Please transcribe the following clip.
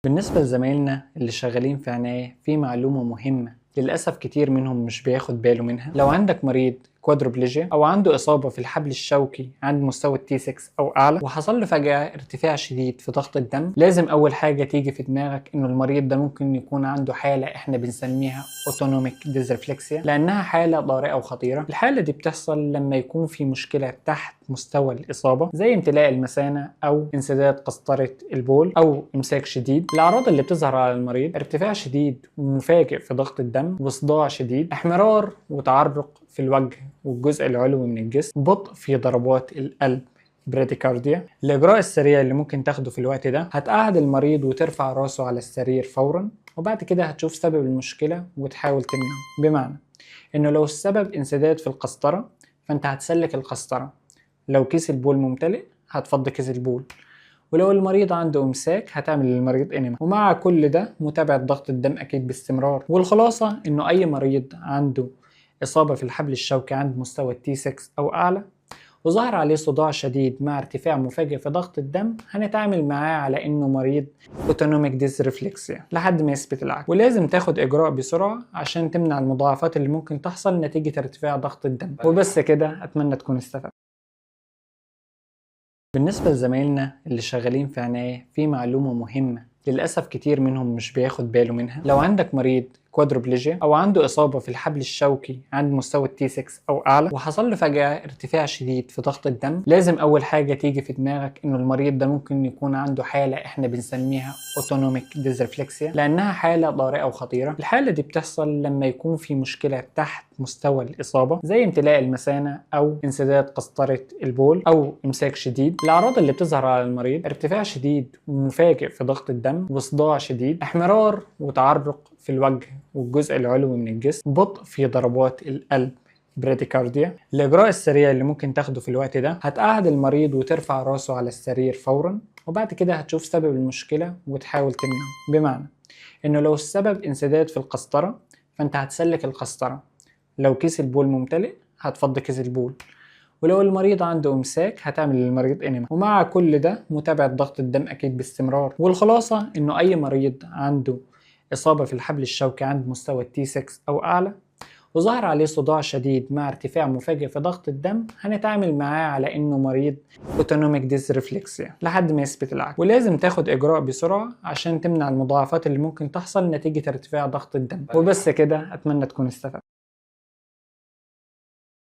بالنسبة لزمايلنا اللي شغالين في عناية، في معلومة مهمة للأسف كتير منهم مش بياخد باله منها. لو عندك مريض كوادروبليجيا أو عنده إصابة في الحبل الشوكي عند مستوى التي 6 أو أعلى، وحصل له فجأة ارتفاع شديد في ضغط الدم، لازم أول حاجة تيجي في دماغك إنه المريض ده ممكن يكون عنده حالة إحنا بنسميها أوتونوميك ديزرفلكسيا، لأنها حالة طارئة وخطيرة. الحالة دي بتحصل لما يكون في مشكلة تحت مستوى الإصابة، زي امتلاء المثانة أو انسداد قسطرة البول أو إمساك شديد. الأعراض اللي بتظهر على المريض: ارتفاع شديد ومفاجئ في ضغط الدم وصداع شديد، احمرار وتعرق في الوجه والجزء العلوي من الجسم، بطء في ضربات القلب براديكارديا. الإجراء السريع اللي ممكن تاخده في الوقت ده: هتقعد المريض وترفع راسه على السرير فورا، وبعد كده هتشوف سبب المشكلة وتحاول تمنعه. بمعنى إنه لو السبب انسداد في القسطرة فأنت هتسلك القسطرة، لو كيس البول ممتلئ هتفضي كيس البول، ولو المريض عنده إمساك هتعمل للمريض إنما. ومع كل ده متابعة ضغط الدم أكيد باستمرار. والخلاصة إنه أي مريض عنده إصابة في الحبل الشوكي عند مستوى التي 6 أو أعلى وظهر عليه صداع شديد مع ارتفاع مفاجئ في ضغط الدم، هنتعامل معاه على إنه مريض أوتونوميك ديسرفلكسيا لحد ما يثبت العكس. ولازم تاخد إجراء بسرعة عشان تمنع المضاعفات اللي ممكن تحصل نتيجة ارتفاع ضغط الدم. وبس كده، أتمنى تكون استفدت. بالنسبة لزمايلنا اللي شغالين في عناية، في معلومة مهمة للأسف كتير منهم مش بياخد باله منها. لو عندك مريض كوادروبليجيا أو عنده إصابة في الحبل الشوكي عند مستوى التي 6 أو أعلى وحصل له فجأة ارتفاع شديد في ضغط الدم، لازم أول حاجة تيجي في دماغك إنه المريض ده ممكن يكون عنده حالة إحنا بنسميها أوتونوميك ديزرفلكسيا، لأنها حالة طارئة وخطيرة. الحالة دي بتحصل لما يكون في مشكلة تحت مستوى الإصابة، زي امتلاء المثانة أو انسداد قسطرة البول أو إمساك شديد. الأعراض اللي بتظهر على المريض: ارتفاع شديد ومفاجئ في ضغط الدم وصداع شديد، احمرار وتعرق في الوجه والجزء العلوي من الجسم، بطء في ضربات القلب براديكارديا. الإجراء السريع اللي ممكن تاخده في الوقت ده: هتقعد المريض وترفع راسه على السرير فورا، وبعد كده هتشوف سبب المشكلة وتحاول تمنعه. بمعنى إنه لو السبب انسداد في القسطرة فأنت هتسلك القسطرة، لو كيس البول ممتلئ هتفضي كيس البول، ولو المريض عنده إمساك هتعمل للمريض إنما. ومع كل ده متابعة ضغط الدم أكيد باستمرار. والخلاصة إنه أي مريض عنده إصابة في الحبل الشوكي عند مستوى التي 6 أو أعلى وظهر عليه صداع شديد مع ارتفاع مفاجئ في ضغط الدم، هنتعامل معاه على إنه مريض أوتونوميك ديسرفلكسيا لحد ما يثبت العكس. ولازم تاخد إجراء بسرعة عشان تمنع المضاعفات اللي ممكن تحصل نتيجة ارتفاع ضغط الدم. وبس كده، أتمنى تكون استفدت.